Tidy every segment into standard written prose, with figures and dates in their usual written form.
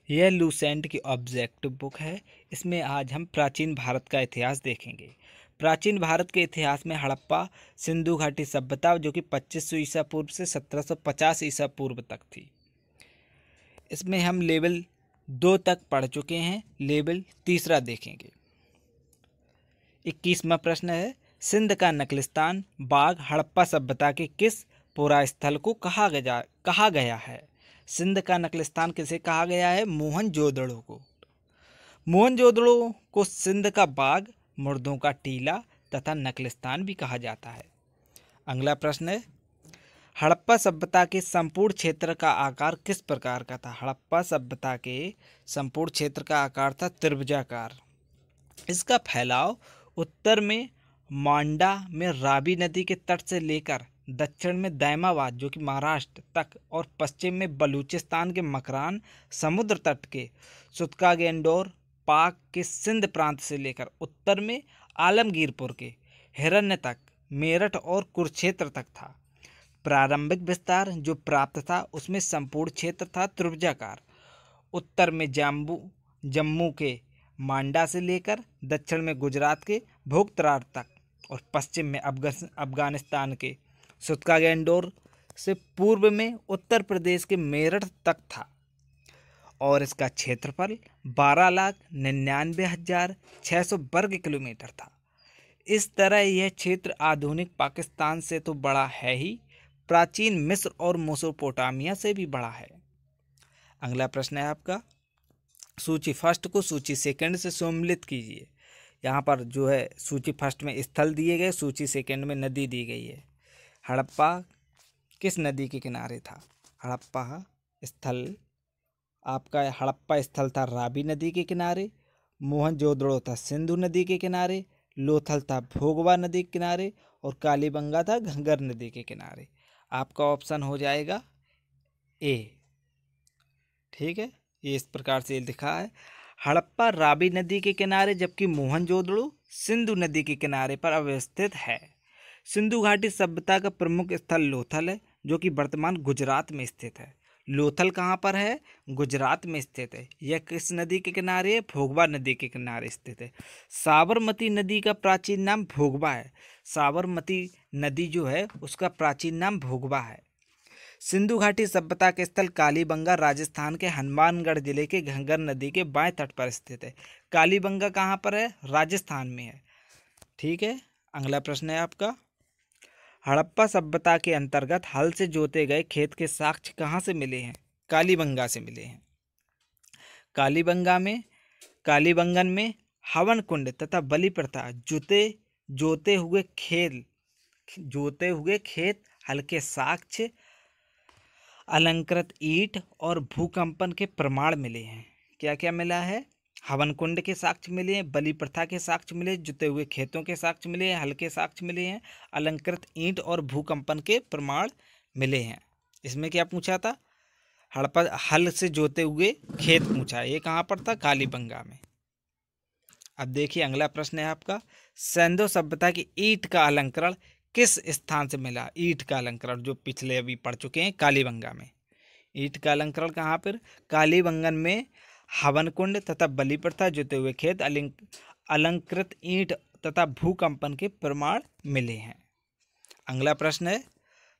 यह लूसेंट की objective book है। इसमें आज हम प्राचीन भारत का इतिहास देखेंगे। प्राचीन भारत के इतिहास में हड़प्पा सिंधु घाटी सभ्यता जो कि 2500 ईसा पूर्व से 1750 ईसा पूर्व तक थी। इसमें हम लेवल 2 तक पढ़ चुके हैं, लेवल 3 देखेंगे। 21वां प्रश्न है, सिंध का नकलिस्तान बाग हड़प्पा सभ्यता के किस पुरास्थल को कहा गया है? सिंध का नकलिस्तान किसे कहा गया है? मोहनजोदड़ो को। मोहनजोदड़ो को सिंध का बाग, मुर्दों का टीला तथा नकलिस्तान भी कहा जाता है। अगला प्रश्न है, हड़प्पा सभ्यता के संपूर्ण क्षेत्र का आकार किस प्रकार का था? हड़प्पा सभ्यता के संपूर्ण क्षेत्र का आकार था त्रिभुजाकार। इसका फैलाव उत्तर में मांडा में रावी नदी के तट से लेकर दक्षिण में दैमाबाद जो कि महाराष्ट्र तक और पश्चिम में बलूचिस्तान के मकरान समुद्र तट के सुतकागेंडोर पाक के सिंध प्रांत से लेकर उत्तर में आलमगीरपुर के हिरण्य तक मेरठ और कुरुक्षेत्र तक था। प्रारंभिक विस्तार जो प्राप्त था उसमें संपूर्ण क्षेत्र था त्रिभुजाकार। उत्तर में जम्मू के मांडा से लेकर दक्षिण में गुजरात के भोगत्रार तक और पश्चिम में अफगानिस्तान के सुतकागेंडोर से पूर्व में उत्तर प्रदेश के मेरठ तक था और इसका क्षेत्रफल 12,99,600 वर्ग किलोमीटर था। इस तरह यह क्षेत्र आधुनिक पाकिस्तान से तो बड़ा है ही, प्राचीन मिस्र और मेसोपोटामिया से भी बड़ा है। अगला प्रश्न है आपका, सूची फर्स्ट को सूची सेकंड से सम्मिलित कीजिए। यहाँ पर जो है सूची फर्स्ट में स्थल दिए गए, सूची सेकंड में नदी दी गई है। हड़प्पा किस नदी के किनारे था? हड़प्पा स्थल था रावी नदी के किनारे। मोहनजोदड़ो था सिंधु नदी के किनारे। लोथल था भोगवा नदी के किनारे और कालीबंगा था घंगर नदी के किनारे। आपका ऑप्शन हो जाएगा ए। ठीक है, ये इस प्रकार से लिखा है, हड़प्पा रावी नदी के किनारे जबकि मोहनजोदड़ो सिंधु नदी के किनारे पर अवस्थित है। सिंधु घाटी सभ्यता का प्रमुख स्थल लोथल है जो कि वर्तमान गुजरात में स्थित है। लोथल कहाँ पर है? गुजरात में स्थित है। यह किस नदी के किनारे है? भोगवा नदी के किनारे स्थित है। साबरमती नदी का प्राचीन नाम भोगवा है। साबरमती नदी जो है उसका प्राचीन नाम भोगवा है। सिंधु घाटी सभ्यता के स्थल कालीबंगा राजस्थान के हनुमानगढ़ जिले के घंगर नदी के बाएं तट पर स्थित है। कालीबंगा कहाँ पर है? राजस्थान में है। ठीक है, अगला प्रश्न है आपका, हड़प्पा सभ्यता के अंतर्गत हल से जोते गए खेत के साक्ष्य कहाँ से मिले हैं? कालीबंगा से मिले हैं। कालीबंगन में हवन कुंड तथा बलि प्रथा, जोते हुए खेत, हल्के साक्ष्य, अलंकृत ईंट और भूकंपन के प्रमाण मिले हैं। क्या क्या मिला है? हवन कुंड के साक्ष्य मिले हैं, बलि प्रथा के साक्ष्य मिले, जुते हुए खेतों के साक्ष्य मिले हैं, हल्के साक्ष्य मिले हैं, अलंकृत ईंट और भूकंपन के प्रमाण मिले हैं। इसमें क्या पूछा था? हड़प्पा हल से जोते हुए खेत पूछा, ये कहाँ पर था? कालीबंगा में। अब देखिए अगला प्रश्न है आपका, सिंधु सभ्यता की ईंट का अलंकरण किस स्थान से मिला? ईंट का अलंकरण जो पिछले अभी पढ़ चुके हैं कालीबंगा में। ईंट का अलंकरण कहाँ पर? कालीबंगन में हवन कुंड तथा बलि प्रथा, जुते हुए खेत, अलंकृत ईंट तथा भूकंपन के प्रमाण मिले हैं। अगला प्रश्न है,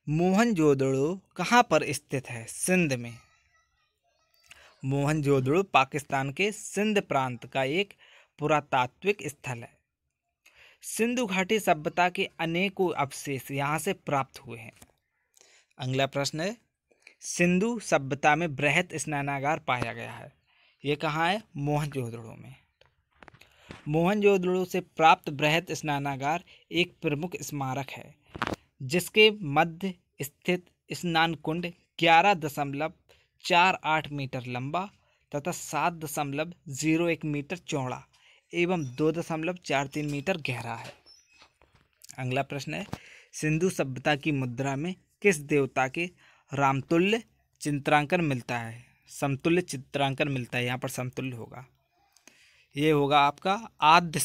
मोहनजोदड़ो कहाँ पर स्थित है? सिंध में। मोहनजोदड़ो पाकिस्तान के सिंध प्रांत का एक पुरातात्विक स्थल है। सिंधु घाटी सभ्यता के अनेकों अवशेष यहाँ से प्राप्त हुए हैं। अगला प्रश्न है, सिंधु सभ्यता में बृहत स्नानागार पाया गया है। ये कहाँ है? मोहनजोदड़ो में। मोहनजोदड़ो से प्राप्त बृहत स्नानागार एक प्रमुख स्मारक है जिसके मध्य स्थित स्नान कुंड 11.48 मीटर लंबा तथा 7.01 मीटर चौड़ा एवं 2.43 मीटर गहरा है। अगला प्रश्न है, सिंधु सभ्यता की मुद्रा में किस देवता के रामतुल्य चित्रांकन मिलता है? समतुल्य चित्रांकन मिलता है, यहाँ पर समतुल्य होगा। ये होगा आपका आद्य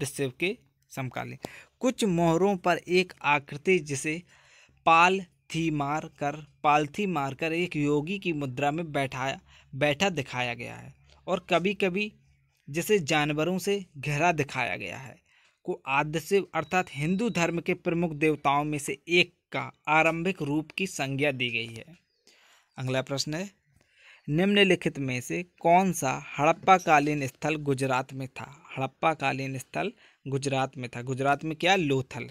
शिव के समकालीन। कुछ मोहरों पर एक आकृति जिसे पाल पालथी मारकर एक योगी की मुद्रा में बैठा दिखाया गया है, और कभी कभी जिसे जानवरों से घिरा दिखाया गया है, को आदिशिव अर्थात हिंदू धर्म के प्रमुख देवताओं में से एक का आरंभिक रूप की संज्ञा दी गई है। अगला प्रश्न है, निम्नलिखित में से कौन सा हड़प्पा कालीन स्थल गुजरात में था? हड़प्पा कालीन स्थल गुजरात में था। गुजरात में क्या? लोथल।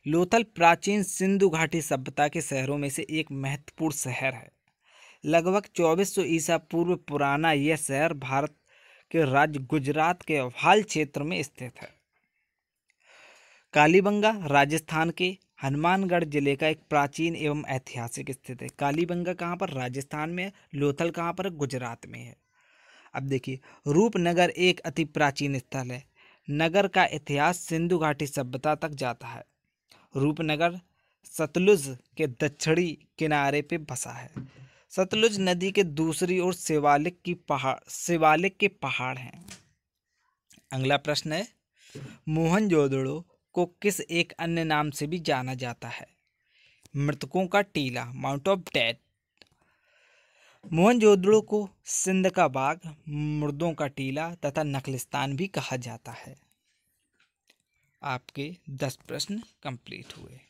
लोथल प्राचीन सिंधु घाटी सभ्यता के शहरों में से एक महत्वपूर्ण शहर है। लगभग 2400 ईसा पूर्व पुराना यह शहर भारत के राज्य गुजरात के भाल क्षेत्र में स्थित है। कालीबंगा राजस्थान के हनुमानगढ़ जिले का एक प्राचीन एवं ऐतिहासिक स्थित है। कालीबंगा कहाँ पर? राजस्थान में है। लोथल कहाँ पर है? गुजरात में है। अब देखिए, रूपनगर एक अति प्राचीन स्थल है। नगर का इतिहास सिंधु घाटी सभ्यता तक जाता है। रूपनगर सतलुज के दक्षिणी किनारे पे बसा है। सतलुज नदी के दूसरी ओर शिवालिक के पहाड़ हैं। अगला प्रश्न है, मोहनजोदड़ो को किस एक अन्य नाम से भी जाना जाता है? मृतकों का टीला, माउंट ऑफ डेथ। मोहनजोदड़ो को सिंध का बाग, मुर्दों का टीला तथा नखलिस्तान भी कहा जाता है। आपके 10 प्रश्न कंप्लीट हुए।